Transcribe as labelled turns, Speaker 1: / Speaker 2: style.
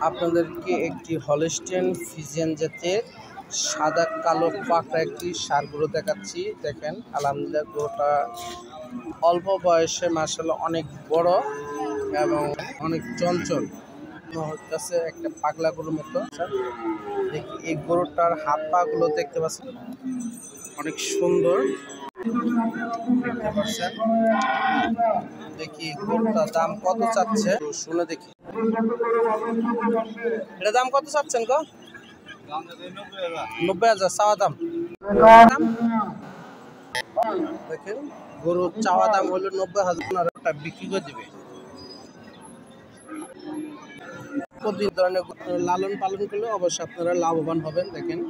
Speaker 1: আপনাদেরকে একটি Holstein Friesian জাতের সাদা কালো পাকড়া একটি ষাঁড় গরু দেখাচ্ছি। দেখেন আলহামদুলিল্লাহ গরুটা অল্প বয়সে মাশাআল্লাহ অনেক বড় এবং অনেক চঞ্চল হচ্ছে, একটা পাগলা গরুর মতো। দেখি এই গরুটার হাত পা গুলো দেখতে পাচ্ছেন অনেক সুন্দর, দেখতে পাচ্ছেন। দেখি গরুটার দাম কত চাচ্ছে শুনে দেখি। এটা দাম কত চাচ্ছেন গো? 90,000 চাওয়া দাম। দেখেন গরুর চাওয়া দাম হলো 90,000, বিক্রি করে দিবে। প্রতিদিন ধরনের লালন পালন করলে অবশ্যই আপনারা লাভবান হবেন। দেখেন